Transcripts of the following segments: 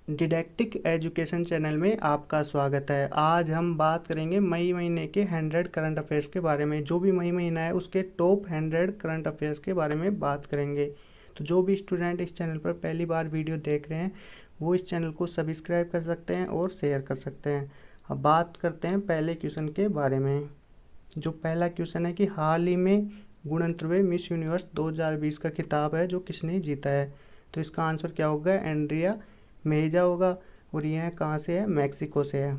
Didactic education channel में आपका स्वागत है। आज हम बात करेंगे मई महीने के 100 करंट अफेयर्स के बारे में। जो भी मई महीना है उसके टॉप 100 करंट अफेयर्स के बारे में बात करेंगे। तो जो भी स्टूडेंट इस चैनल पर पहली बार वीडियो देख रहे हैं वो इस चैनल को सब्सक्राइब कर सकते हैं और शेयर कर सकते हैं। अब बात करते हैं पहले क्वेश्चन के बारे में। जो पहला क्वेश्चन है कि हाल ही में गुणंतरवे मिस यूनिवर्स 2020 का खिताब है जो किसने जीता है। तो इसका आंसर क्या होगा? एंड्रिया मेजा होगा। और यह कहाँ से है? मैक्सिको से है।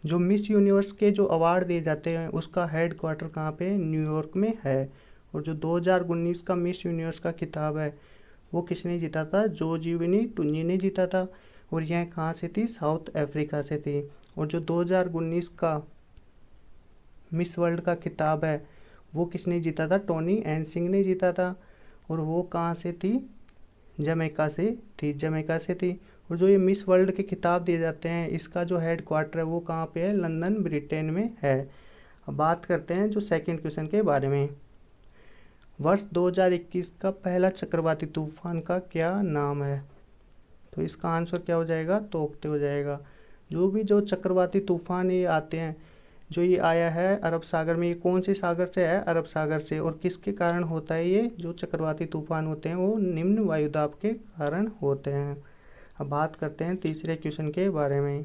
जो मिस यूनिवर्स के जो अवार्ड दिए जाते हैं उसका हेड क्वार्टर कहाँ पे? न्यूयॉर्क में है। और जो 2019 का मिस यूनिवर्स का खिताब है वो किसने जीता था? जोजीविनी टुन्जी ने जीता था। और यह कहाँ से थी? साउथ अफ्रीका से थी। और जो 2019 का मिस वर्ल्ड का खिताब है वो किसने जीता था? टोनी एनसिंग ने जीता था। और वो कहाँ से थी? जमैका से थी। जमैका से थी। और जो ये मिस वर्ल्ड के खिताब दिए जाते हैं इसका जो हेड क्वार्टर है वो कहाँ पे है? लंदन ब्रिटेन में है। अब बात करते हैं जो सेकंड क्वेश्चन के बारे में। वर्ष 2021 का पहला चक्रवाती तूफान का क्या नाम है? तो इसका आंसर क्या हो जाएगा? तोकते हो जाएगा। जो चक्रवाती तूफान ये आते हैं, जो ये आया है अरब सागर में, ये कौन से सागर से है? अरब सागर से। और किसके कारण होता है? ये जो चक्रवाती तूफान होते हैं वो निम्न वायुदाब के कारण होते हैं। अब बात करते हैं तीसरे क्वेश्चन के बारे में।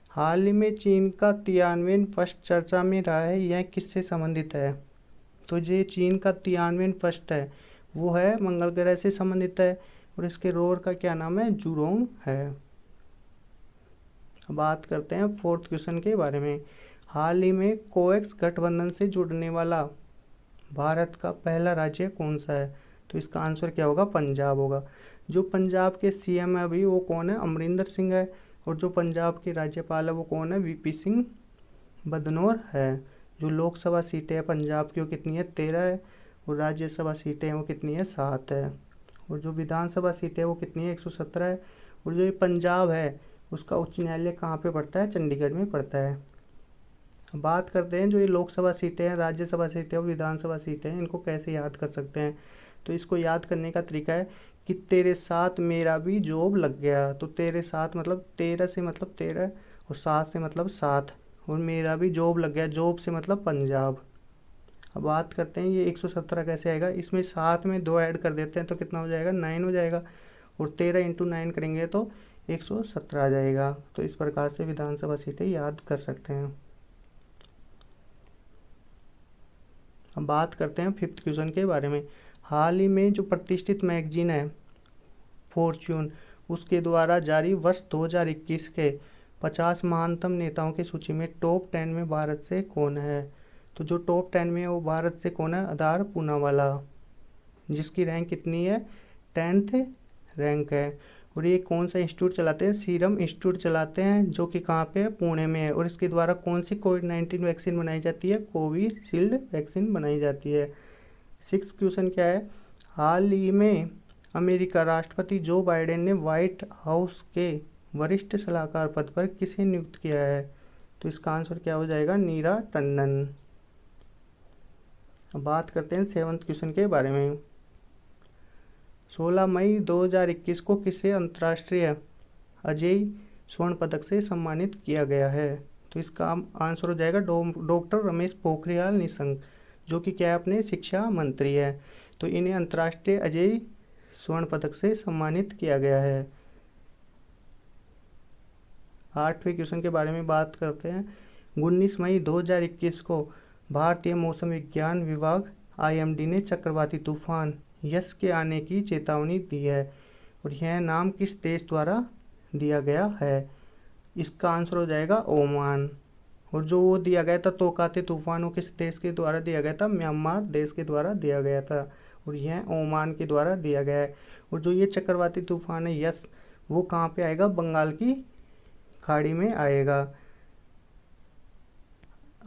हाल ही में चीन का तियानवेन फर्स्ट चर्चा में रहा है, यह किससे संबंधित है? तो ये चीन का तियानवेन फर्स्ट है वो है मंगल ग्रह से संबंधित है। और इसके रोवर का क्या नाम है? जुरोंग है। अब बात करते हैं फोर्थ क्वेश्चन के बारे में। हाल ही में कोवैक्स गठबंधन से जुड़ने वाला भारत का पहला राज्य कौन सा है? तो इसका आंसर क्या होगा? पंजाब होगा। जो पंजाब के सीएम है अभी वो कौन है? अमरिंदर सिंह है। और जो पंजाब के राज्यपाल है वो कौन है? वीपी सिंह बदनौर है। जो लोकसभा सीटें हैं पंजाब की वो कितनी है? 13 है। और राज्यसभा सीटें हैं वो कितनी है? 7 है। और जो विधानसभा सीटें हैं वो कितनी है? 117 है। और जो ये पंजाब है उसका उच्च न्यायालय कहाँ पे पड़ता है? चंडीगढ़ में पड़ता है। बात करते हैं जो ये लोकसभा सीटें हैं, राज्यसभा सीटें और विधानसभा सीटें हैं, इनको कैसे याद कर सकते हैं। तो इसको याद करने का तरीका है कि तेरे साथ मेरा भी जॉब लग गया। तो तेरे साथ मतलब 13 से मतलब 13 और 7 से मतलब 7 और मेरा भी जॉब लग गया। जॉब से मतलब पंजाब। अब बात करते हैं ये 117 कैसे आएगा। इसमें 7 में 2 ऐड कर देते हैं तो कितना हो जाएगा? 9 हो जाएगा। और 13 इंटू 9 करेंगे तो 117 आ जाएगा। तो इस प्रकार से विधानसभा सीटें याद कर सकते हैं। अब बात करते हैं फिफ्थ क्वेश्चन के बारे में। हाल ही में जो प्रतिष्ठित मैगजीन है फॉर्च्यून उसके द्वारा जारी वर्ष 2021 के 50 महानतम नेताओं की सूची में टॉप 10 में भारत से कौन है? तो जो टॉप 10 में है वो भारत से कौन है? आधार पूनावाला, जिसकी रैंक कितनी है? 10th रैंक है। और ये कौन सा इंस्टीट्यूट चलाते हैं? सीरम इंस्टीट्यूट चलाते हैं जो कि कहाँ पे है? पुणे में है। और इसके द्वारा कौन सी कोविड-19 वैक्सीन बनाई जाती है? कोविशील्ड वैक्सीन बनाई जाती है। सिक्स क्वेश्चन क्या है? हाल ही में अमेरिका राष्ट्रपति जो बाइडेन ने व्हाइट हाउस के वरिष्ठ सलाहकार पद पर किसे नियुक्त किया है? तो इसका आंसर क्या हो जाएगा? नीरा टंडन। अब बात करते हैं सेवंथ क्वेश्चन के बारे में। 16 मई 2021 को किसे अंतर्राष्ट्रीय अजय स्वर्ण पदक से सम्मानित किया गया है? तो इसका आंसर हो जाएगा डॉक्टर रमेश पोखरियाल निशंक, जो कि क्या है? अपने शिक्षा मंत्री है। तो इन्हें अंतर्राष्ट्रीय अजय स्वर्ण पदक से सम्मानित किया गया है। आठवें क्वेश्चन के बारे में बात करते हैं। 19 मई 2021 को भारतीय मौसम विज्ञान विभाग आईएमडी ने चक्रवाती तूफान यस के आने की चेतावनी दी है। और यह नाम किस देश द्वारा दिया गया है? इसका आंसर हो जाएगा ओमान। और जो वो दिया गया था तोकाते तूफान वो किस देश के द्वारा दिया गया था? म्यांमार देश के द्वारा दिया गया था। और यह ओमान के द्वारा दिया गया है। और जो ये चक्रवाती तूफान है यस वो कहाँ पे आएगा? बंगाल की खाड़ी में आएगा।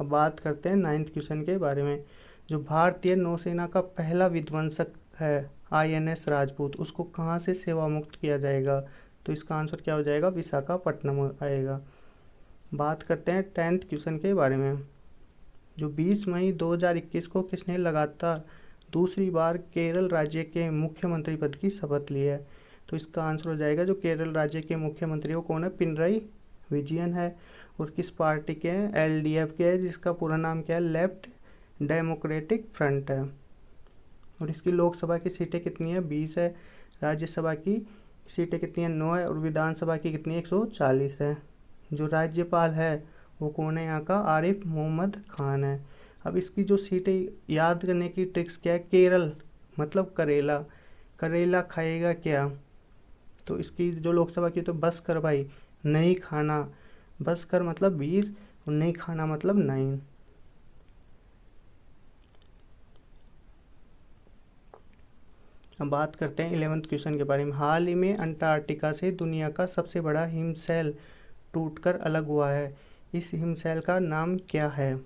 अब बात करते हैं नाइन्थ क्वेश्चन के बारे में। जो भारतीय नौसेना का पहला विध्वंसक है आईएनएस राजपूत, उसको कहाँ से सेवा मुक्त किया जाएगा? तो इसका आंसर क्या हो जाएगा? विशाखापट्टनम आएगा। बात करते हैं 10th क्वेश्चन के बारे में। जो 20 मई 2021 को किसने लगातार दूसरी बार केरल राज्य के मुख्यमंत्री पद की शपथ ली है? तो इसका आंसर हो जाएगा जो केरल राज्य के मुख्यमंत्री वो कौन है, पिनरई विजयन है। और किस पार्टी के हैं, एलडीएफ के है, जिसका पूरा नाम क्या है, लेफ्ट डेमोक्रेटिक फ्रंट है। और इसकी लोकसभा की सीटें कितनी है, 20 है। राज्यसभा की सीटें कितनी है, 9 है। और विधानसभा की कितनी है, 140 है। जो राज्यपाल है वो कौन है यहाँ का, आरिफ मोहम्मद खान है। अब इसकी जो सीटें याद करने की ट्रिक्स क्या है, केरल मतलब करेला, करेला खाएगा क्या, तो इसकी जो लोकसभा की तो बस कर भाई, नहीं खाना, बस कर मतलब 20 और नहीं खाना मतलब 9। अब बात करते हैं 11th क्वेश्चन के बारे में। हाल ही में अंटार्कटिका से दुनिया का सबसे बड़ा हिमशैल टूटकर अलग हुआ है। इस हिमशैल का नाम क्या है,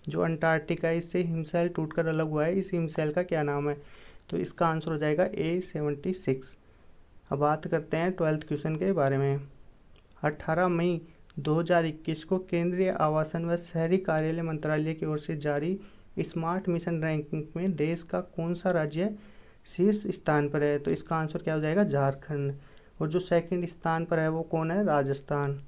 जो अंटार्कटिका इससे हिमशैल टूटकर अलग हुआ है, इस हिमशैल का क्या नाम है, तो इसका आंसर हो जाएगा A76। अब बात करते हैं 12th क्वेश्चन के बारे में। 18 मई 2021 को केंद्रीय आवासन व शहरी कार्यालय मंत्रालय की ओर से जारी स्मार्ट मिशन रैंकिंग में देश का कौन सा राज्य शीर्ष स्थान पर है, तो इसका आंसर क्या हो जाएगा, झारखंड। और जो सेकंड स्थान पर है वो कौन है, राजस्थान।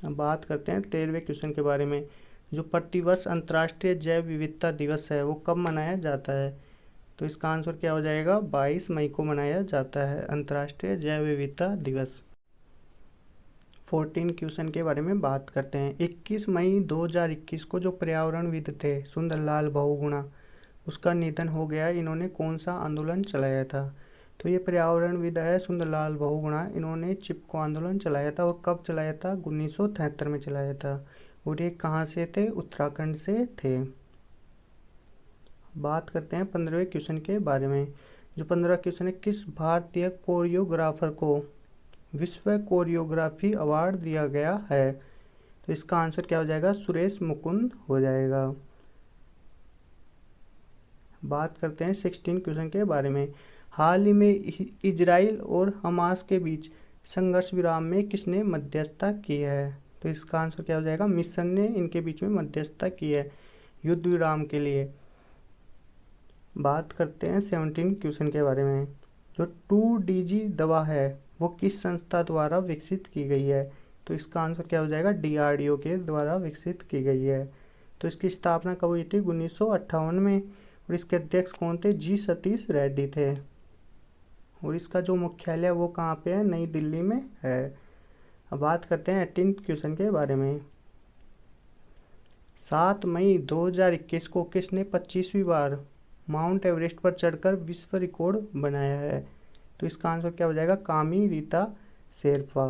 अब बात करते हैं 13वें क्वेश्चन के बारे में। जो प्रतिवर्ष अंतर्राष्ट्रीय जैव विविधता दिवस है वो कब मनाया जाता है, तो इसका आंसर क्या हो जाएगा, 22 मई को मनाया जाता है अंतर्राष्ट्रीय जैव विविधता दिवस। 14 क्वेश्चन के बारे में बात करते हैं। 21 मई 2021 को जो पर्यावरणविद थे सुंदरलाल बहुगुणा, उसका निधन हो गया। इन्होंने कौन सा आंदोलन चलाया था, तो ये पर्यावरणविद है सुंदरलाल बहुगुणा, इन्होंने चिपको आंदोलन चलाया था। और कब चलाया था, 1973 में चलाया था। और ये कहाँ से थे, उत्तराखंड से थे। बात करते हैं 15वें क्वेश्चन के बारे में। जो 15वां क्वेश्चन है, किस भारतीय कोरियोग्राफर को विश्व कोरियोग्राफी अवार्ड दिया गया है, तो इसका आंसर क्या हो जाएगा, सुरेश मुकुंद हो जाएगा। बात करते हैं 16 क्वेश्चन के बारे में। हाल ही में इजराइल और हमास के बीच संघर्ष विराम में किसने मध्यस्थता की है, तो इसका आंसर क्या हो जाएगा, मिस्र ने इनके बीच में मध्यस्थता की है युद्ध विराम के लिए। बात करते हैं 17 क्वेश्चन के बारे में। जो 2DG दवा है वो किस संस्था द्वारा विकसित की गई है, तो इसका आंसर क्या हो जाएगा, DRDO के द्वारा विकसित की गई है। तो इसकी स्थापना कब हुई थी, 1958 में। और इसके अध्यक्ष कौन थे, G सतीश रेड्डी थे। और इसका जो मुख्यालय वो कहाँ पे है, नई दिल्ली में है। अब बात करते हैं 18 क्वेश्चन के बारे में। 7 मई 2021 को किसने 25वीं बार माउंट एवरेस्ट पर चढ़कर विश्व रिकॉर्ड बनाया है, तो इसका आंसर क्या हो जाएगा, कामी रीता शेरपा।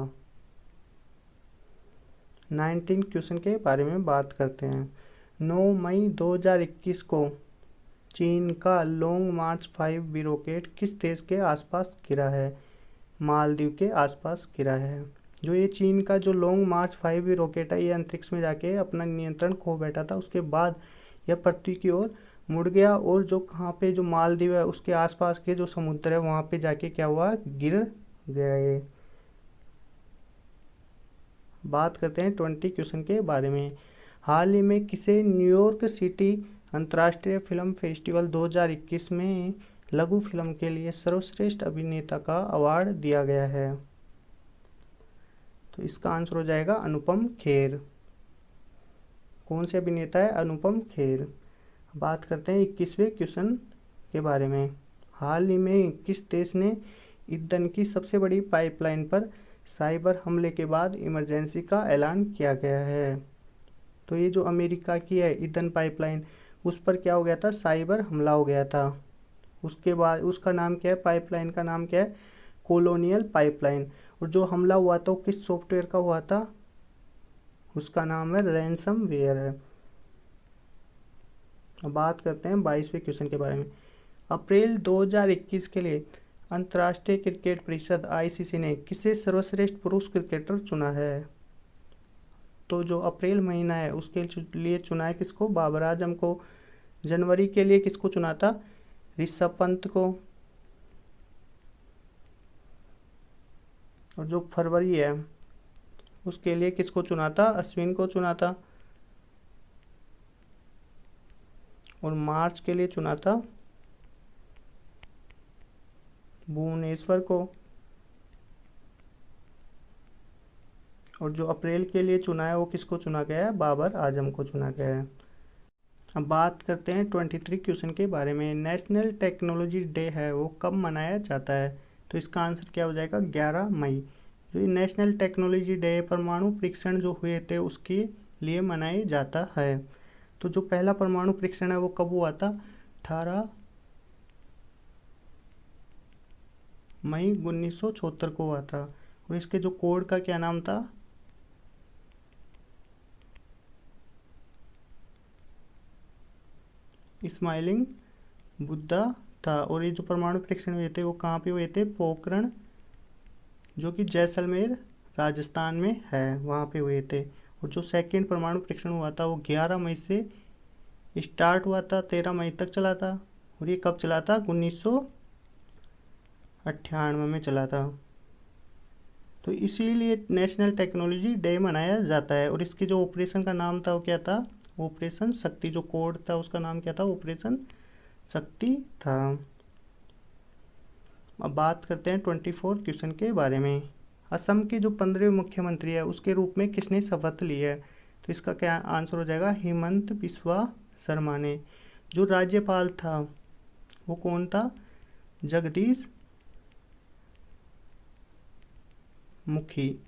19 क्वेश्चन के बारे में बात करते हैं। 9 मई 2021 को चीन का लॉन्ग मार्च 5B रॉकेट किस देश के आसपास गिरा है, मालदीव के आसपास गिरा है। जो ये चीन का जो लॉन्ग मार्च 5B रॉकेट है, ये अंतरिक्ष में जाके अपना नियंत्रण खो बैठा था, उसके बाद यह पृथ्वी की ओर मुड़ गया। और जो कहाँ पे जो मालदीव है उसके आसपास के जो समुद्र है वहाँ पे जाके क्या हुआ, गिर गया ये। बात करते हैं 20 क्वेश्चन के बारे में। हाल ही में किसे न्यूयॉर्क सिटी अंतर्राष्ट्रीय फिल्म फेस्टिवल 2021 में लघु फिल्म के लिए सर्वश्रेष्ठ अभिनेता का अवार्ड दिया गया है, तो इसका आंसर हो जाएगा अनुपम खेर। कौन से अभिनेता है, अनुपम खेर। बात करते हैं 21वें क्वेश्चन के बारे में। हाल ही में किस देश ने ईंधन की सबसे बड़ी पाइपलाइन पर साइबर हमले के बाद इमरजेंसी का ऐलान किया गया है, तो ये जो अमेरिका की है ईंधन पाइपलाइन, उस पर क्या हो गया था, साइबर हमला हो गया था। उसके बाद उसका नाम क्या है, पाइपलाइन का नाम क्या है, कॉलोनियल पाइपलाइन। और जो हमला हुआ था वो किस सॉफ्टवेयर का हुआ था, उसका नाम है रैंसमवेयर है। अब बात करते हैं 22वें क्वेश्चन के बारे में। अप्रैल 2021 के लिए अंतर्राष्ट्रीय क्रिकेट परिषद ICC ने किसे सर्वश्रेष्ठ पुरुष क्रिकेटर चुना है, तो जो अप्रैल महीना है उसके लिए चुना है किसको, बाबर आजम को। जनवरी के लिए किसको चुना था, ऋषभ पंत को। और जो फरवरी है उसके लिए किसको चुना था, अश्विन को चुना था। और मार्च के लिए चुना था भुवनेश्वर को, और जो अप्रैल के लिए चुना है वो किसको चुना गया है, बाबर आजम को चुना गया है। अब बात करते हैं 23 क्वेश्चन के बारे में। नेशनल टेक्नोलॉजी डे है वो कब मनाया जाता है, तो इसका आंसर क्या हो जाएगा, 11 मई। जो ये नेशनल टेक्नोलॉजी डे परमाणु परीक्षण जो हुए थे उसके लिए मनाया जाता है। तो जो पहला परमाणु परीक्षण है वो कब हुआ था, 18 मई 1976 को हुआ था। और इसके जो कोड का क्या नाम था, स्माइलिंग बुद्धा था। और ये जो परमाणु परीक्षण हुए थे वो कहाँ पे हुए थे, पोखरण, जो कि जैसलमेर राजस्थान में है, वहाँ पे हुए थे। और जो सेकंड परमाणु परीक्षण हुआ था वो 11 मई से स्टार्ट हुआ था, 13 मई तक चला था। और ये कब चला था, 1998 में चला था। तो इसीलिए नेशनल टेक्नोलॉजी डे मनाया जाता है। और इसकी जो ऑपरेशन का नाम था वो क्या था, ऑपरेशन शक्ति। जो कोड था उसका नाम क्या था, ऑपरेशन शक्ति था। अब बात करते हैं 24 क्वेश्चन के बारे में। असम के जो 15वें मुख्यमंत्री है उसके रूप में किसने शपथ ली है, तो इसका क्या आंसर हो जाएगा, हिमंत बिस्वा शर्मा ने। जो राज्यपाल था वो कौन था, जगदीश मुखी।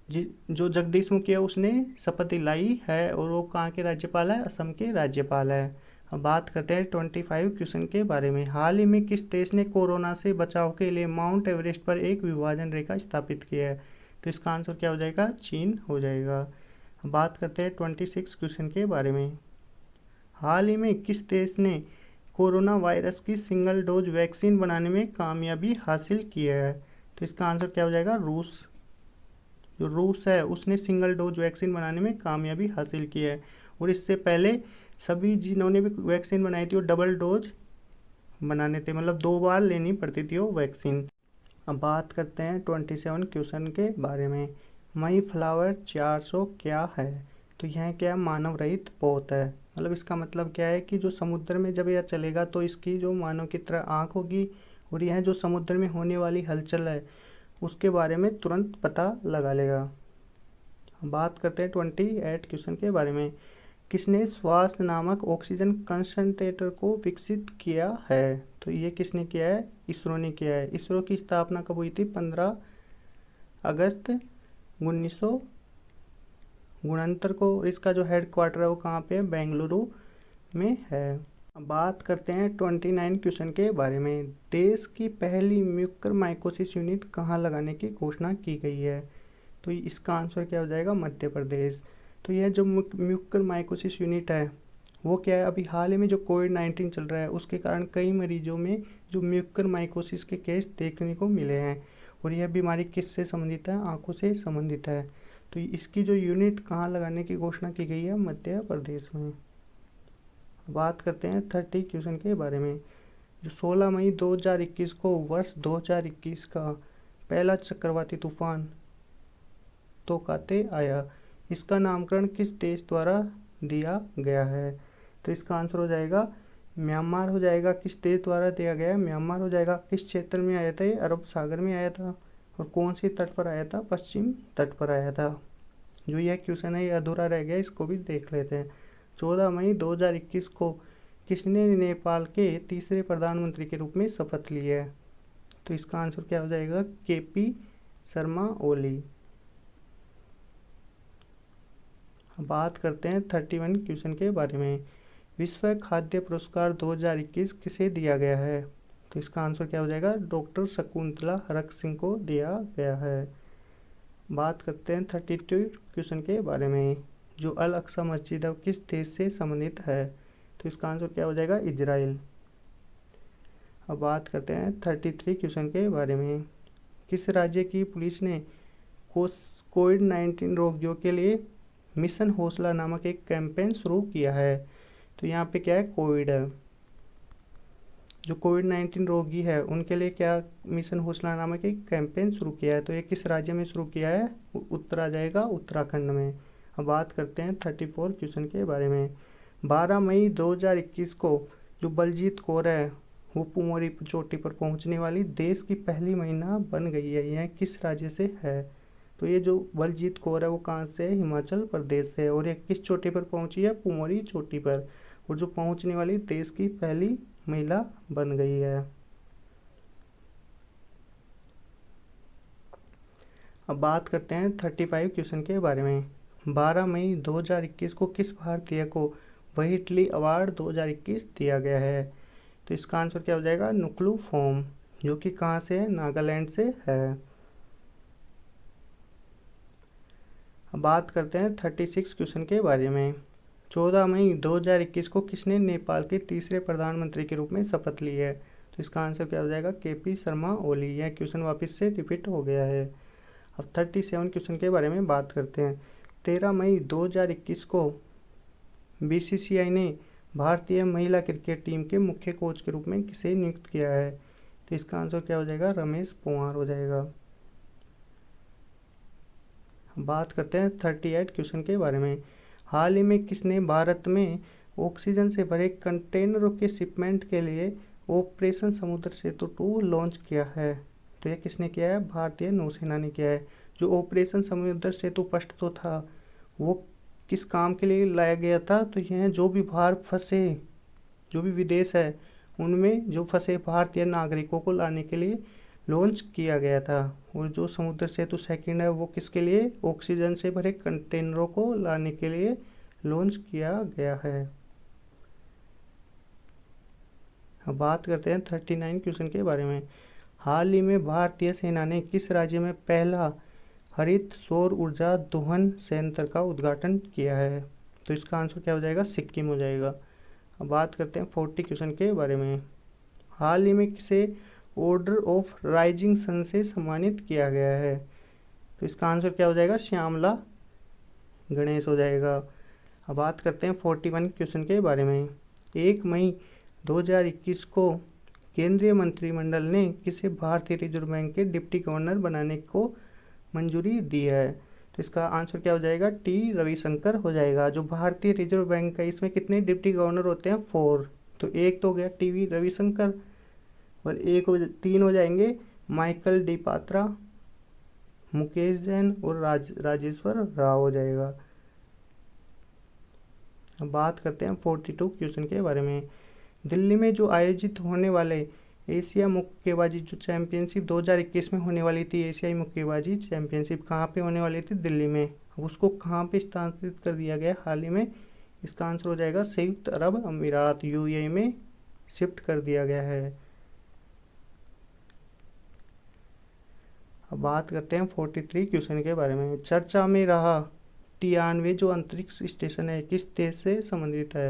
जो जगदीश मुखी है उसने शपथ दिलाई है, और वो कहाँ के राज्यपाल है, असम के राज्यपाल है। अब बात करते हैं 25 क्वेश्चन के बारे में। हाल ही में किस देश ने कोरोना से बचाव के लिए माउंट एवरेस्ट पर एक विभाजन रेखा स्थापित की है, तो इसका आंसर क्या हो जाएगा, चीन हो जाएगा। अब बात करते हैं 26 क्वेश्चन के बारे में। हाल ही में किस देश ने कोरोना वायरस की सिंगल डोज वैक्सीन बनाने में कामयाबी हासिल की है, तो इसका आंसर क्या हो जाएगा, रूस। जो रूस है उसने सिंगल डोज वैक्सीन बनाने में कामयाबी हासिल की है। और इससे पहले सभी जिन्होंने भी वैक्सीन बनाई थी वो डबल डोज बनाने थे, मतलब 2 बार लेनी पड़ती थी वो वैक्सीन। अब बात करते हैं 27 क्वेश्चन के बारे में। मई फ्लावर 400 क्या है, तो यह क्या मानव रहित पौध है। मतलब इसका मतलब क्या है कि जो समुद्र में जब यह चलेगा तो इसकी जो मानव की तरह आँख होगी, और यह जो समुद्र में होने वाली हलचल है उसके बारे में तुरंत पता लगा लेगा। बात करते हैं 28 क्वेश्चन के बारे में। किसने श्वास नामक ऑक्सीजन कंसंट्रेटर को विकसित किया है, तो ये किसने किया है, इसरो ने किया है। इसरो की स्थापना कब हुई थी, 15 अगस्त 1969 को। इसका जो हेड क्वार्टर है वो कहाँ पे है, बेंगलुरु में है। अब बात करते हैं 29 क्वेश्चन के बारे में। देश की पहली म्यूकर माइकोसिस यूनिट कहाँ लगाने की घोषणा की गई है, तो इसका आंसर क्या हो जाएगा, मध्य प्रदेश। तो यह जो म्यूकर माइकोसिस यूनिट है वो क्या है, अभी हाल ही में जो कोविड-19 चल रहा है उसके कारण कई मरीजों में जो म्यूकर माइकोसिस के केस देखने को मिले हैं। और यह बीमारी किससे संबंधित है, आंखों से संबंधित है। तो इसकी जो यूनिट कहाँ लगाने की घोषणा की गई है, मध्य प्रदेश में। बात करते हैं 30 क्वेश्चन के बारे में। जो 16 मई 2021 को वर्ष 2021 का पहला चक्रवाती तूफान तोकाते आया, इसका नामकरण किस देश द्वारा दिया गया है, तो इसका आंसर हो जाएगा म्यांमार हो जाएगा। किस देश द्वारा दिया गया है, म्यांमार हो जाएगा। किस क्षेत्र में आया था, ये अरब सागर में आया था। और कौन सी तट पर आया था, पश्चिम तट पर आया था। जो यह क्वेश्चन है ये अधूरा रह गया, इसको भी देख लेते हैं। 14 मई 2021 को किसने नेपाल के तीसरे प्रधानमंत्री के रूप में शपथ ली है, तो इसका आंसर क्या हो जाएगा, केपी शर्मा ओली। बात करते हैं 31 क्वेश्चन के बारे में। विश्व खाद्य पुरस्कार 2021 किसे दिया गया है, तो इसका आंसर क्या हो जाएगा, डॉक्टर शकुंतला हरक सिंह को दिया गया है। बात करते हैं 32 क्वेश्चन के बारे में। जो अल अक्सा मस्जिद है किस देश से संबंधित है, तो इसका आंसर क्या हो जाएगा, इजराइल। अब बात करते हैं 33 क्वेश्चन के बारे में। किस राज्य की पुलिस ने कोविड-19 रोगियों के लिए मिशन हौसला नामक एक कैंपेन शुरू किया है, तो यहाँ पे क्या है, कोविड है। जो कोविड-19 रोगी है उनके लिए क्या मिशन हौसला नामक एक कैंपेन शुरू किया है। तो ये किस राज्य में शुरू किया है? उत्तर आ जाएगा उत्तराखंड में। अब बात करते हैं 34 क्वेश्चन के बारे में। 12 मई 2021 को जो बलजीत कौर है वो पुमोरी चोटी पर पहुंचने वाली देश की पहली महिला बन गई है। यह किस राज्य से है? तो ये जो बलजीत कौर है वो कहाँ से है? हिमाचल प्रदेश से। और ये किस चोटी पर पहुंची है? पुमोरी चोटी पर। और जो पहुंचने वाली देश की पहली महिला बन गई है। अब बात करते हैं 35 क्वेश्चन के बारे में। 12 मई 2021 को किस भारतीय को व्हिटली अवार्ड 2021 दिया गया है? तो इसका आंसर क्या हो जाएगा? नुक्लू फोम, जो कि कहाँ से है? नागालैंड से है। अब बात करते हैं 36 क्वेश्चन के बारे में। 14 मई 2021 को किसने नेपाल के तीसरे प्रधानमंत्री के रूप में शपथ ली है? तो इसका आंसर क्या हो जाएगा? केपी शर्मा ओली। यह क्वेश्चन वापस से रिपीट हो गया है। अब 37 क्वेश्चन के बारे में बात करते हैं। 13 मई 2021 को बीसीसीआई ने भारतीय महिला क्रिकेट टीम के मुख्य कोच के रूप में किसे नियुक्त किया है? तो इसका आंसर क्या हो जाएगा? रमेश पंवार हो जाएगा। बात करते हैं 38 क्वेश्चन के बारे में। हाल ही में किसने भारत में ऑक्सीजन से भरे कंटेनरों के शिपमेंट के लिए ऑपरेशन समुद्र सेतु 2 लॉन्च किया है? तो यह किसने किया है? भारतीय नौसेना ने किया है। जो ऑपरेशन समुद्र सेतु फर्स्ट तो था वो किस काम के लिए लाया गया था? तो यह जो भी बाहर फंसे, जो भी विदेश है उनमें जो फंसे भारतीय नागरिकों को लाने के लिए लॉन्च किया गया था। और जो समुद्र सेतु सेकंड है वो किसके लिए? ऑक्सीजन से भरे कंटेनरों को लाने के लिए लॉन्च किया गया है। अब बात करते हैं 39 क्वेश्चन के बारे में। हाल ही में भारतीय सेना ने किस राज्य में पहला हरित सौर ऊर्जा दोहन संयंत्र का उद्घाटन किया है? तो इसका आंसर क्या हो जाएगा? सिक्किम हो जाएगा। अब बात करते हैं 40 क्वेश्चन के बारे में। हाल ही में किसे ऑर्डर ऑफ राइजिंग सन से सम्मानित किया गया है? तो इसका आंसर क्या हो जाएगा? श्यामला गणेश हो जाएगा। अब बात करते हैं 41 क्वेश्चन के बारे में। 1 मई 2021 को केंद्रीय मंत्रिमंडल ने किसे भारतीय रिजर्व बैंक के डिप्टी गवर्नर बनाने को मंजूरी दी है? तो इसका आंसर क्या हो जाएगा? टी रविशंकर हो जाएगा। जो भारतीय रिजर्व बैंक का इसमें कितने डिप्टी गवर्नर होते हैं? 4। तो एक तो हो गया टी रविशंकर और तीन हो जाएंगे माइकल डी पात्रा, मुकेश जैन और राजेश्वर राव हो जाएगा। अब बात करते हैं 42 क्वेश्चन के बारे में। दिल्ली में जो आयोजित होने वाले एशिया मुक्केबाजी जो चैंपियनशिप 2021 में होने वाली थी, एशियाई मुक्केबाजी चैंपियनशिप कहाँ पे होने वाली थी? दिल्ली में। उसको कहाँ पे स्थानांतरित कर दिया गया हाल ही में? इसका आंसर हो जाएगा संयुक्त अरब अमीरात, यूएई में शिफ्ट कर दिया गया है। अब बात करते हैं 43 क्वेश्चन के बारे में। चर्चा में रहा टियानवे जो अंतरिक्ष स्टेशन है किस देश से संबंधित है?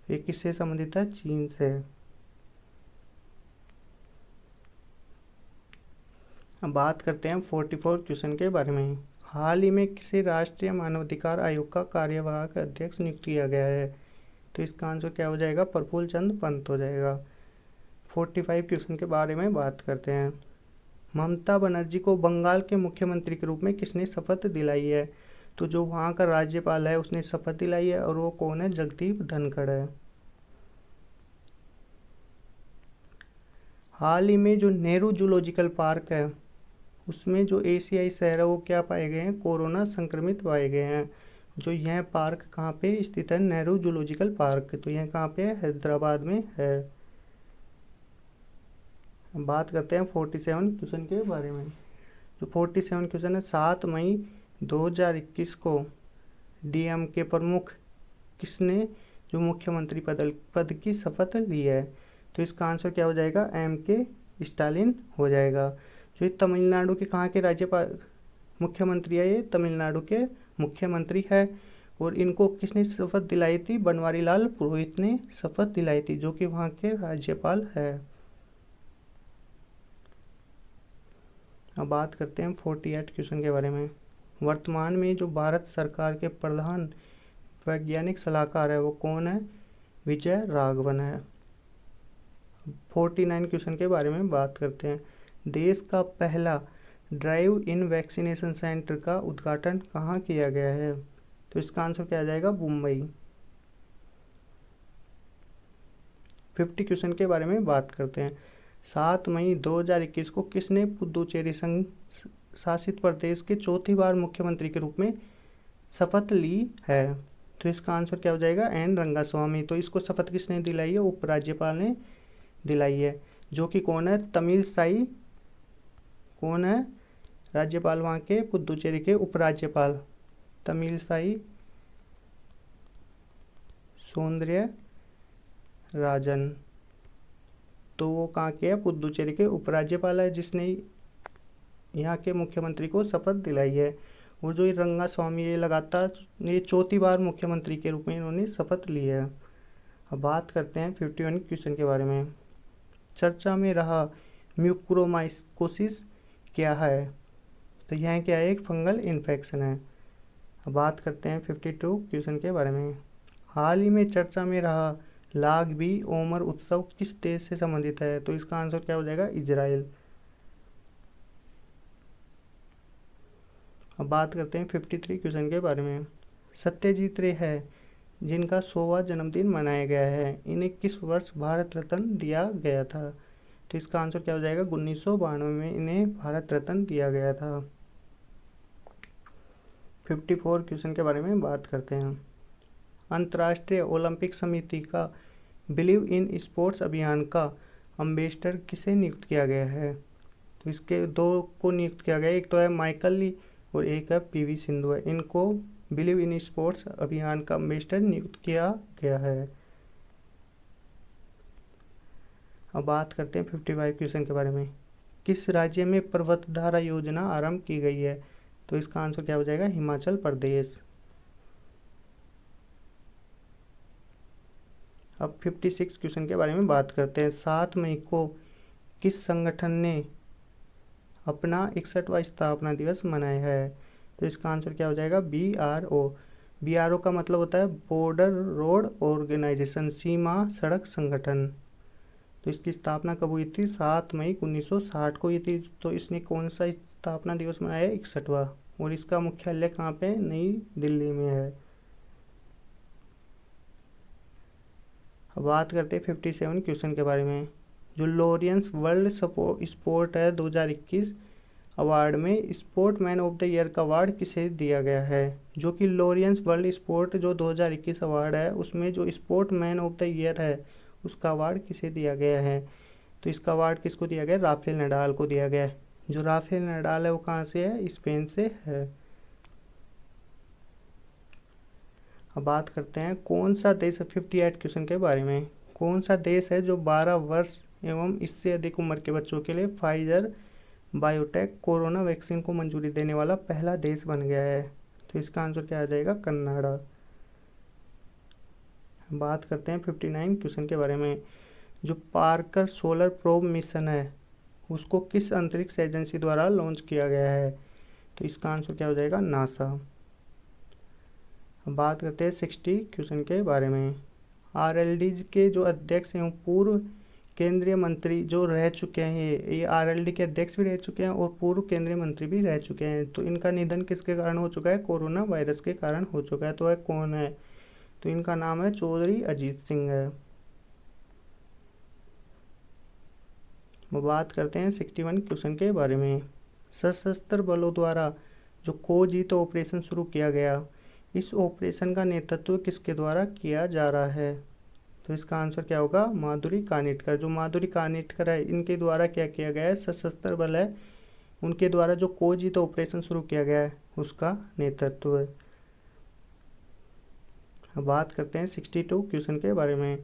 ये किससे संबंधित है? चीन से। अब बात करते हैं 44 क्वेश्चन के बारे में। हाल ही में किसे राष्ट्रीय मानवाधिकार आयोग का कार्यवाहक अध्यक्ष नियुक्त किया गया है? तो इसका आंसर क्या हो जाएगा? प्रफुल्ल चंद्र पंत हो जाएगा। 45 क्वेश्चन के बारे में बात करते हैं। ममता बनर्जी को बंगाल के मुख्यमंत्री के रूप में किसने शपथ दिलाई है? तो जो वहाँ का राज्यपाल है उसने शपथ दिलाई है और वो कौन है? जगदीप धनखड़ है। हाल ही में जो नेहरू जूलॉजिकल पार्क है उसमें जो एशियाई शहर है वो क्या पाए गए हैं? कोरोना संक्रमित पाए गए हैं। जो यह पार्क कहाँ पे स्थित है? Nehru zoological park. तो यह कहाँ पे है? हैदराबाद में है। बात करते हैं 47 क्वेश्चन के बारे में। जो 47 क्वेश्चन है 7 मई 2021 को डीएमके प्रमुख किसने जो मुख्यमंत्री पद की शपथ ली है? तो इसका आंसर क्या हो जाएगा? एमके स्टालिन हो जाएगा। जो ये तमिलनाडु के कहाँ के राज्यपाल मुख्यमंत्री है? ये तमिलनाडु के मुख्यमंत्री है। और इनको किसने शपथ दिलाई थी? बनवारी लाल पुरोहित ने शपथ दिलाई थी, जो कि वहाँ के राज्यपाल है। अब बात करते हैं 48 क्वेश्चन के बारे में। वर्तमान में जो भारत सरकार के प्रधान वैज्ञानिक सलाहकार है वो कौन है? विजय राघवन है। 49 क्वेश्चन के बारे में बात करते हैं। देश का पहला ड्राइव इन वैक्सीनेशन सेंटर का उद्घाटन कहाँ किया गया है? तो इसका आंसर क्या आ जाएगा? मुंबई। 50 क्वेश्चन के बारे में बात करते हैं। 7 मई 2021 को किसने पुदुचेरी संघ शासित प्रदेश के चौथी बार मुख्यमंत्री के रूप में शपथ ली है? तो इसका आंसर क्या हो जाएगा? एन रंगास्वामी। तो इसको शपथ किसने दिलाई है? उपराज्यपाल ने दिलाई है, जो कि कौन है? तमिलसाई। कौन है राज्यपाल वहाँ के? पुदुचेरी के उपराज्यपाल तमिलसाई सौंदर्य राजन। तो वो कहाँ के है? पुदुचेरी के उपराज्यपाल है, जिसने यहाँ के मुख्यमंत्री को शपथ दिलाई है। और जो ये रंगास्वामी, ये लगातार ये चौथी बार मुख्यमंत्री के रूप में इन्होंने शपथ ली है। अब बात करते हैं 51 क्वेश्चन के बारे में। चर्चा में रहा म्यूकोरमाइकोसिस क्या है? तो यह क्या है? एक फंगल इन्फेक्शन है। अब बात करते हैं 52 क्वेश्चन के बारे में। हाल ही में चर्चा में रहा लाग बी ओमर उत्सव किस देश से संबंधित है? तो इसका आंसर क्या हो जाएगा? इजराइल। अब बात करते हैं 53 क्वेश्चन के बारे में। सत्यजीत रे है जिनका 100वां जन्मदिन मनाया गया है, इन्हें किस वर्ष भारत रत्न दिया गया था? तो इसका आंसर क्या हो जाएगा? 1992 में इन्हें भारत रत्न दिया गया था। 54 क्वेश्चन के बारे में बात करते हैं। अंतर्राष्ट्रीय ओलंपिक समिति का बिलीव इन स्पोर्ट्स अभियान का अम्बेसडर किसे नियुक्त किया गया है? तो इसके दो को नियुक्त किया गया है, एक तो है माइकल ली और एक है पीवी सिंधु है। इनको बिलीव इन स्पोर्ट्स अभियान का अम्बेसडर नियुक्त किया गया है। अब बात करते हैं 55 क्वेश्चन के बारे में। किस राज्य में पर्वतधारा योजना आरंभ की गई है? तो इसका आंसर क्या हो जाएगा? हिमाचल प्रदेश। अब 56 क्वेश्चन के बारे में बात करते हैं। 7 मई को किस संगठन ने अपना 61वां स्थापना दिवस मनाया है? तो इसका आंसर क्या हो जाएगा? BRO। BRO का मतलब होता है बॉर्डर रोड ऑर्गेनाइजेशन, सीमा सड़क संगठन। तो इसकी स्थापना कब हुई थी? 7 मई 1960 को हुई थी। तो इसने कौन सा स्थापना दिवस मनाया है? 61वां। और इसका मुख्यालय कहाँ पे? नई दिल्ली में है। अब बात करते हैं 57 क्वेश्चन के बारे में। जो लॉरेंस वर्ल्ड स्पोर्ट है 2021 अवार्ड में sport man of the year का अवार्ड किसे दिया गया है? जो कि लॉरेंस वर्ल्ड स्पोर्ट जो 2021 अवार्ड है, उसमें जो sport man of the year है उसका अवार्ड किसे दिया गया है? तो इसका अवार्ड किसको दिया गया? राफेल नडाल को दिया गया है। जो राफेल नडाल है वो कहाँ से है? स्पेन से है। अब बात करते हैं कौन सा देश है 58 क्वेश्चन के बारे में। कौन सा देश है जो 12 वर्ष एवं इससे अधिक उम्र के बच्चों के लिए फाइजर बायोटेक कोरोना वैक्सीन को मंजूरी देने वाला पहला देश बन गया है? तो इसका आंसर क्या आ जाएगा? कनाडा। बात करते हैं 59 क्वेश्चन के बारे में। जो पार्कर सोलर प्रोब मिशन है उसको किस अंतरिक्ष एजेंसी द्वारा लॉन्च किया गया है? तो इसका आंसर क्या हो जाएगा? नासा। बात करते हैं 60 क्वेश्चन के बारे में। RLD के जो अध्यक्ष एवं पूर्व केंद्रीय मंत्री जो रह चुके हैं, ये RLD के अध्यक्ष भी रह चुके हैं और पूर्व केंद्रीय मंत्री भी रह चुके हैं। तो इनका निधन किसके कारण हो चुका है? कोरोना वायरस के कारण हो चुका है। तो वह कौन है? तो इनका नाम है चौधरी अजीत सिंह है। बात करते हैं 61 क्वेश्चन के बारे में। सशस्त्र बलों द्वारा जो खोजीत ऑपरेशन शुरू किया गया, इस ऑपरेशन का नेतृत्व किसके द्वारा किया जा रहा है? तो इसका आंसर क्या होगा? माधुरी कानिटकर। जो माधुरी कानिटकर है इनके द्वारा क्या किया गया है? सशस्त्र बल है उनके द्वारा जो खोजीत ऑपरेशन शुरू किया गया है उसका नेतृत्व है। अब बात करते हैं 62 क्वेश्चन के बारे में।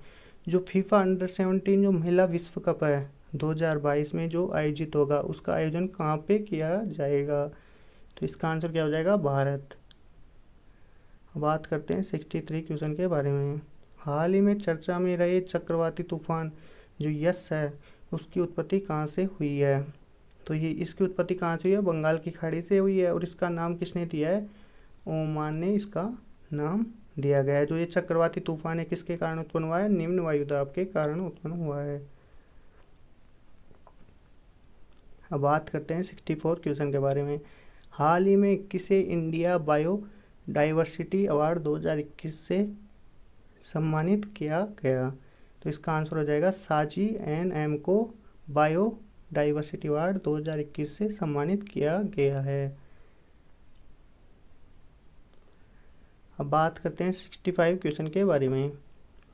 जो फीफा अंडर-17 जो महिला विश्व कप है 2022 में जो आयोजित होगा उसका आयोजन कहाँ पे किया जाएगा? तो इसका आंसर क्या हो जाएगा? भारत। बात करते हैं 63 क्वेश्चन के बारे में। हाल ही में चर्चा में रहे चक्रवाती तूफान जो यस है उसकी उत्पत्ति कहाँ से हुई है? तो ये इसकी उत्पत्ति कहाँ से हुई है? बंगाल की खाड़ी से हुई है। और इसका नाम किसने दिया है? ओमान ने इसका नाम दिया गया है। जो ये चक्रवाती तूफान है किसके कारण उत्पन्न हुआ है? निम्न वायुदाब के कारण उत्पन्न हुआ है। अब बात करते हैं 64 क्वेश्चन के बारे में। हाल ही में किसे इंडिया बायो डाइवर्सिटी अवार्ड 2021 से सम्मानित किया गया? तो इसका आंसर हो जाएगा साची एन को बायो डाइवर्सिटी अवार्ड 2021 से सम्मानित किया गया है। अब बात करते हैं 65 क्वेश्चन के बारे में।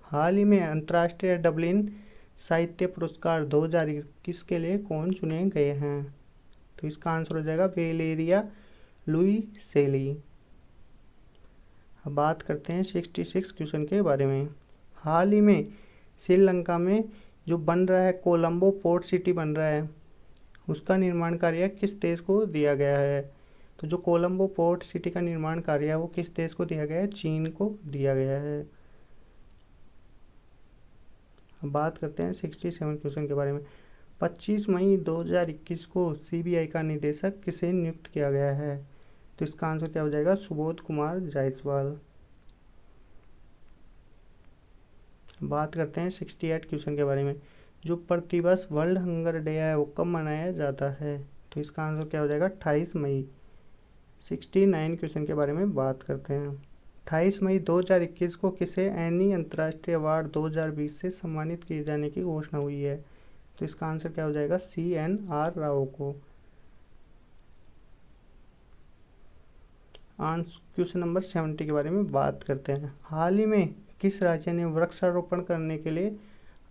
हाल ही में अंतर्राष्ट्रीय डबलिन साहित्य पुरस्कार 2021 के लिए कौन चुने गए हैं? तो इसका आंसर हो जाएगा वेलेरिया लुइसेली। अब बात करते हैं 66 क्वेश्चन के बारे में। हाल ही में श्रीलंका में जो बन रहा है कोलंबो पोर्ट सिटी बन रहा है, उसका निर्माण कार्य किस देश को दिया गया है? तो जो कोलंबो पोर्ट सिटी का निर्माण कार्य है वो किस देश को दिया गया है? चीन को दिया गया है। अब बात करते हैं 67 क्वेश्चन के बारे में। 25 मई 2021 को सीबीआई का निदेशक किसे नियुक्त किया गया है? तो इसका आंसर क्या हो जाएगा? सुबोध कुमार जायसवाल। बात करते हैं 68 क्वेश्चन के बारे में। जो प्रतिवर्ष वर्ल्ड हंगर डे है वो कब मनाया जाता है? तो इसका आंसर क्या हो जाएगा? 28 मई। 69 क्वेश्चन के बारे में बात करते हैं। 28 मई 2021 को किसे एनी अंतर्राष्ट्रीय अवार्ड 2020 से सम्मानित किए जाने की घोषणा हुई है? तो इसका आंसर क्या हो जाएगा? CNR राव को। क्वेश्चन नंबर 70 के बारे में बात करते हैं। हाल ही में किस राज्य ने वृक्षारोपण करने के लिए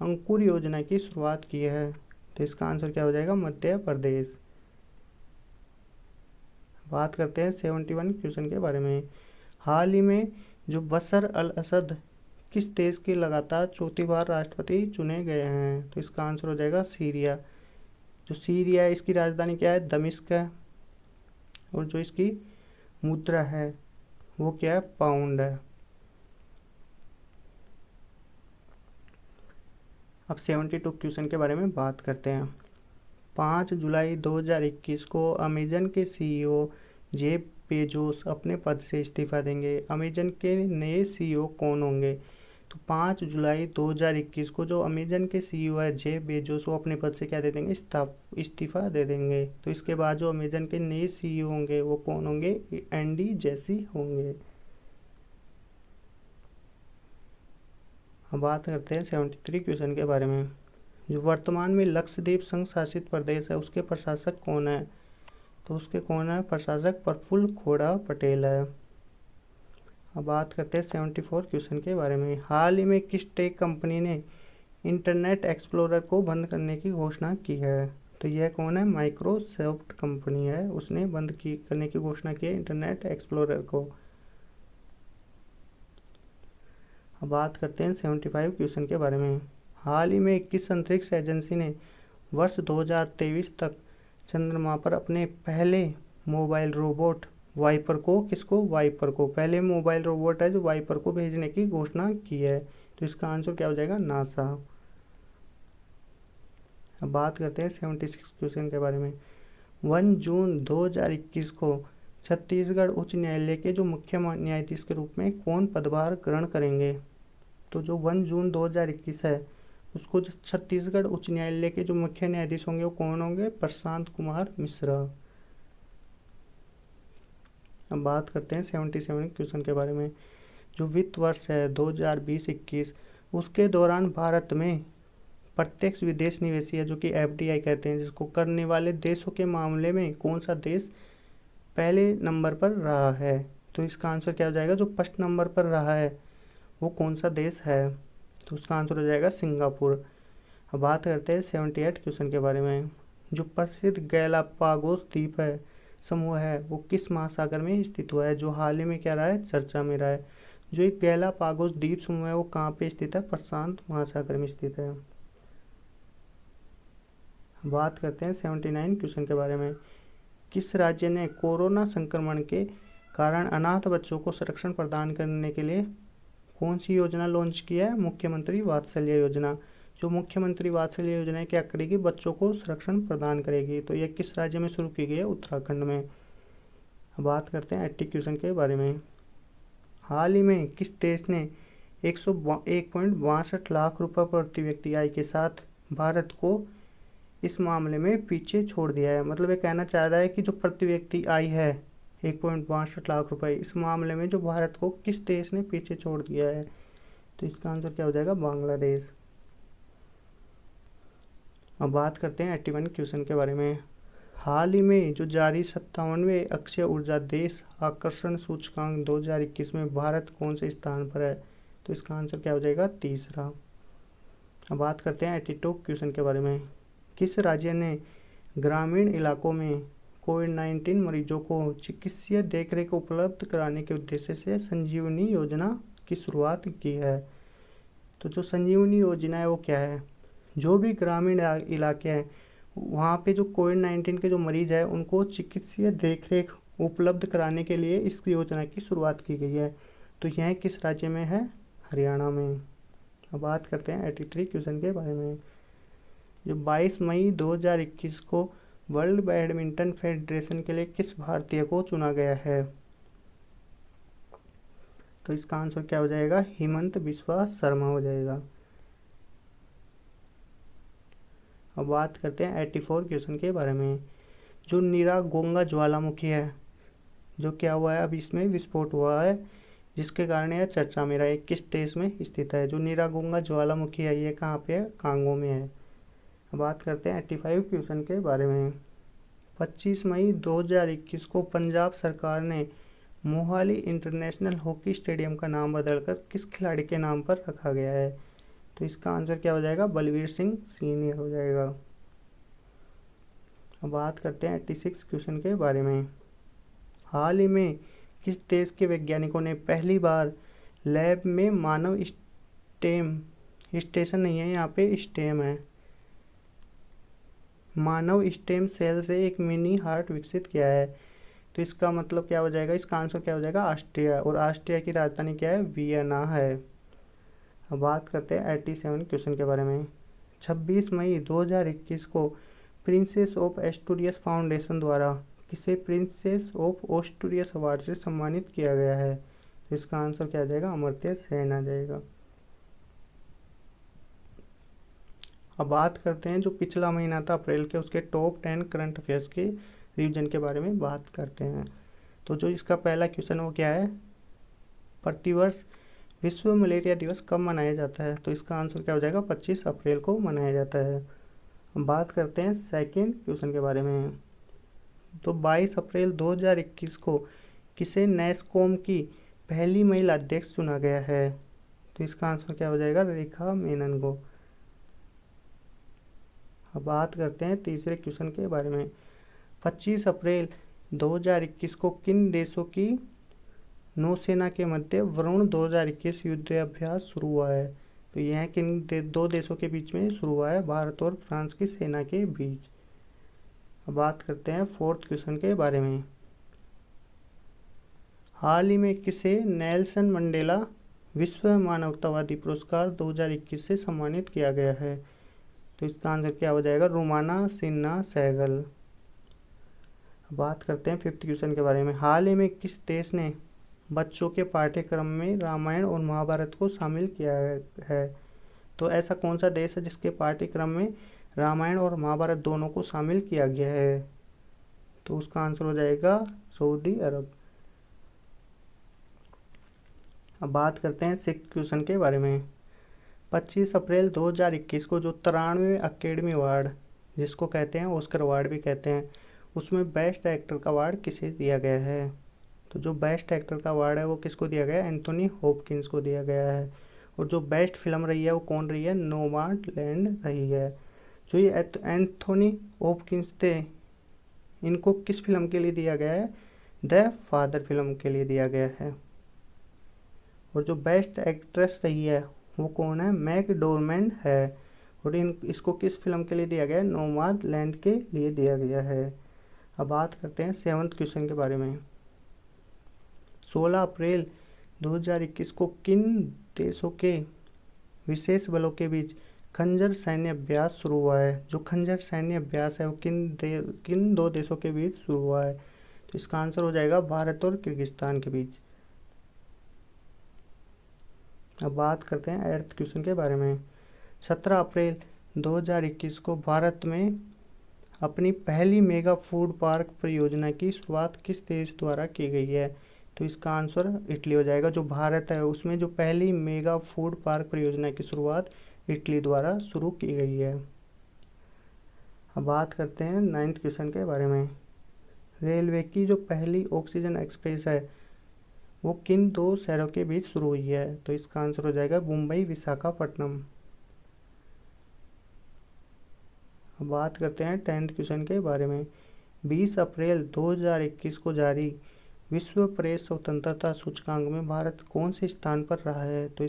अंकुर योजना की शुरुआत की है? तो इसका आंसर क्या हो जाएगा? मध्य प्रदेश। बात करते हैं 71 क्वेश्चन के बारे में। हाल ही में जो बशर अल असद किस देश के लगातार चौथी बार राष्ट्रपति चुने गए हैं? तो इसका आंसर हो जाएगा सीरिया। जो सीरिया है इसकी राजधानी क्या है? दमिश्क है। और जो इसकी मुद्रा है वो क्या है? पाउंड है। अब 72 क्वेश्चन के बारे में बात करते हैं। 5 जुलाई 2021 को अमेजन के CEO जेफ बेजोस अपने पद से इस्तीफा देंगे। अमेजन के नए CEO कौन होंगे? तो 5 जुलाई 2021 को जो अमेजन के CEO है जेफ बेजोस वो अपने पद से क्या दे देंगे? इस्तीफा दे देंगे। तो इसके बाद जो अमेजन के नए CEO होंगे वो कौन होंगे? एंडी जेसी होंगे। अब बात करते हैं 73 क्वेश्चन के बारे में। जो वर्तमान में लक्षद्वीप संघ शासित प्रदेश है उसके प्रशासक कौन है? तो उसके कौन है? प्रशासक प्रफुल्ल खोड़ा पटेल है। अब बात करते हैं 74 क्वेश्चन के बारे में। हाल ही में किस टेक कंपनी ने इंटरनेट एक्सप्लोरर को बंद करने की घोषणा की है? तो यह कौन है? माइक्रोसॉफ्ट कंपनी है, उसने बंद करने की घोषणा की है इंटरनेट एक्सप्लोरर को। अब बात करते हैं 75 क्वेश्चन के बारे में। हाल ही में किस अंतरिक्ष एजेंसी ने वर्ष 2023 तक चंद्रमा पर अपने पहले मोबाइल रोबोट वाइपर को पहले मोबाइल रोबोट है जो वाइपर को भेजने की घोषणा की है? तो इसका आंसर क्या हो जाएगा? नासा। अब बात करते हैं 76 क्वेश्चन के बारे में। 1 जून 2021 को छत्तीसगढ़ उच्च न्यायालय के जो मुख्य न्यायाधीश के रूप में कौन पदभार ग्रहण करेंगे? तो जो 1 जून 2021 है उसको छत्तीसगढ़ उच्च न्यायालय के जो मुख्य न्यायाधीश होंगे वो कौन होंगे? प्रशांत कुमार मिश्रा। अब बात करते हैं 77 क्वेश्चन के बारे में। जो वित्त वर्ष है 2020-21 उसके दौरान भारत में प्रत्यक्ष विदेश निवेश है जो कि FDI कहते हैं, जिसको करने वाले देशों के मामले में कौन सा देश पहले नंबर पर रहा है? तो इसका आंसर क्या हो जाएगा? जो फर्स्ट नंबर पर रहा है वो कौन सा देश है? तो उसका आंसर हो जाएगा सिंगापुर। अब बात करते हैं 78 क्वेश्चन के बारे में। जो प्रसिद्ध गैलापागोस द्वीप है समूह है वो किस महासागर में स्थित हुआ है? जो हाल ही में क्या रहा है? चर्चा में रहा है। जो एक गैलापागोस द्वीप समूह है वो कहाँ पे स्थित है? प्रशांत महासागर में स्थित है। बात करते हैं 79 क्वेश्चन के बारे में। किस राज्य ने कोरोना संक्रमण के कारण अनाथ बच्चों को संरक्षण प्रदान करने के लिए कौन सी योजना लॉन्च की है? मुख्यमंत्री वात्सल्य योजना। जो मुख्यमंत्री वात्सल्य योजना क्या करेगी? बच्चों को संरक्षण प्रदान करेगी। तो यह किस राज्य में शुरू की गई है? उत्तराखंड में। बात करते हैं 80 क्वेश्चन के बारे में। हाल ही में किस देश ने 101.62 लाख रुपये प्रति व्यक्ति आय के साथ भारत को इस मामले में पीछे छोड़ दिया है। मतलब ये कहना चाह रहा है कि जो प्रति व्यक्ति आय है 1.62 लाख रुपए, इस मामले में जो भारत को किस देश ने पीछे छोड़ दिया है, तो इसका आंसर क्या हो जाएगा, बांग्लादेश। अब बात करते हैं 81 क्वेश्चन के बारे में। हाल ही में जो जारी 57वें अक्षय ऊर्जा देश आकर्षण सूचकांक 2021 में भारत कौन से स्थान पर है, तो इसका आंसर क्या हो जाएगा, तीसरा। अब बात करते हैं 82 क्वेश्चन के बारे में। किस राज्य ने ग्रामीण इलाकों में कोविड-19 मरीजों को चिकित्सीय देखरेख उपलब्ध कराने के उद्देश्य से संजीवनी योजना की शुरुआत की है, तो जो संजीवनी योजना है वो क्या है, जो भी ग्रामीण इलाके हैं वहाँ पे जो कोविड-19 के जो मरीज है उनको चिकित्सीय देखरेख उपलब्ध कराने के लिए इस योजना की शुरुआत की गई है। तो यह किस राज्य में है, हरियाणा में। अब बात करते हैं 83 क्वेश्चन के बारे में। जो 22 मई 2021 को वर्ल्ड बैडमिंटन फेडरेशन के लिए किस भारतीय को चुना गया है, तो इसका आंसर क्या हो जाएगा, हेमंत बिस्वा शर्मा हो जाएगा। अब बात करते हैं 84 क्वेश्चन के बारे में। जो निरागोंगा ज्वालामुखी है, जो क्या हुआ है, अब इसमें विस्फोट हुआ है जिसके कारण यह चर्चा में रहा है, किस देश में स्थित है। जो निरागोंगा ज्वालामुखी है ये कहाँ पे है, कांगो में है। अब बात करते हैं 85 क्वेश्चन के बारे में। 25 मई 2021 को पंजाब सरकार ने मोहाली इंटरनेशनल हॉकी स्टेडियम का नाम बदलकर किस खिलाड़ी के नाम पर रखा गया है, तो इसका आंसर क्या हो जाएगा, बलवीर सिंह सीनियर हो जाएगा। अब बात करते हैं 86 क्वेश्चन के बारे में। हाल ही में किस देश के वैज्ञानिकों ने पहली बार लैब में मानव स्टेम, स्टेशन नहीं है यहाँ पे, स्टेम है, मानव स्टेम सेल से एक मिनी हार्ट विकसित किया है, तो इसका मतलब क्या हो जाएगा, इसका आंसर क्या हो जाएगा, ऑस्ट्रिया। और ऑस्ट्रिया की राजधानी क्या है, वियना है। अब बात करते हैं 87 क्वेश्चन के बारे में। 26 मई 2021 को प्रिंसेस ऑफ एस्टूरियस फाउंडेशन द्वारा किसे प्रिंसेस ऑफ एस्टूरियस अवार्ड से सम्मानित किया गया है, तो इसका आंसर क्या आ जाएगा, अमर्त्य सेन आ जाएगा। अब बात करते हैं जो पिछला महीना था अप्रैल के, उसके टॉप 10 करंट अफेयर्स के रिवीजन के बारे में बात करते हैं। तो जो इसका पहला क्वेश्चन वो क्या है, प्रतिवर्ष विश्व मलेरिया दिवस कब मनाया जाता है, तो इसका आंसर क्या हो जाएगा, 25 अप्रैल को मनाया जाता है। अब बात करते हैं सेकंड क्वेश्चन के बारे में। तो 22 अप्रैल 2021 को किसे नेस्कॉम की पहली महिला अध्यक्ष चुना गया है, तो इसका आंसर क्या हो जाएगा, रेखा मेनन को। अब बात करते हैं तीसरे क्वेश्चन के बारे में। 25 अप्रैल 2021 को किन देशों की नौसेना के मध्य वरुण 2021 युद्ध अभ्यास शुरू हुआ है, तो यह किन दो देशों के बीच में शुरू हुआ है, भारत और फ्रांस की सेना के बीच। अब बात करते हैं फोर्थ क्वेश्चन के बारे में। हाल ही में किसे नेल्सन मंडेला विश्व मानवतावादी पुरस्कार 2021 से सम्मानित किया गया है, तो इसका आंसर क्या हो जाएगा, रुमाना सिन्हा सहगल। बात करते हैं फिफ्थ क्वेश्चन के बारे में। हाल ही में किस देश ने बच्चों के पाठ्यक्रम में रामायण और महाभारत को शामिल किया है, तो ऐसा कौन सा देश है जिसके पाठ्यक्रम में रामायण और महाभारत दोनों को शामिल किया गया है, तो उसका आंसर हो जाएगा सऊदी अरब। अब बात करते हैं सिक्स्थ क्वेश्चन के बारे में। 25 अप्रैल 2021 को जो 93वें अकेडमी अवार्ड, जिसको कहते हैं ऑस्कर अवार्ड भी कहते हैं, उसमें बेस्ट एक्टर का अवार्ड किसे दिया गया है, तो जो बेस्ट एक्टर का अवार्ड है वो किसको दिया गया है, एंथोनी हॉपकिंस को दिया गया है। और जो बेस्ट फिल्म रही है वो कौन रही है, नोमैडलैंड रही है। जो ये एंथोनी हॉपकिंस थे, इनको किस फिल्म के लिए दिया गया है, द फादर फिल्म के लिए दिया गया है। और जो बेस्ट एक्ट्रेस रही है वो कौन है, मैकडोरमेंड है। और इसको किस फिल्म के लिए दिया गया है, नोमैडलैंड के लिए दिया गया है। अब बात करते हैं सेवन्थ क्वेश्चन के बारे में। 16 अप्रैल 2021 को किन देशों के विशेष बलों के बीच खंजर सैन्य अभ्यास शुरू हुआ है, जो खंजर सैन्य अभ्यास है वो किन दो देशों के बीच शुरू हुआ है, तो इसका आंसर हो जाएगा भारत और किर्गिस्तान के बीच। अब बात करते हैं 8th क्वेश्चन के बारे में। 17 अप्रैल 2021 को भारत में अपनी पहली मेगा फूड पार्क परियोजना की शुरुआत किस देश द्वारा की गई है? तो इसका आंसर इटली हो जाएगा। जो भारत है उसमें जो पहली मेगा फूड पार्क परियोजना की शुरुआत इटली द्वारा शुरू की गई है। अब बात करते हैं 9th क्वेश्चन के बारे में। रेलवे की जो पहली ऑक्सीजन एक्सप्रेस है वो किन दो शहरों के बीच शुरू हुई है? तो इसका आंसर हो जाएगा मुंबई विशाखापट्टनम। अब बात करते हैं 10th क्वेश्चन के बारे में। 20 अप्रैल 2021 को जारी विश्व प्रेस स्वतंत्रता सूचकांक में भारत कौन से स्थान पर रहा है? तो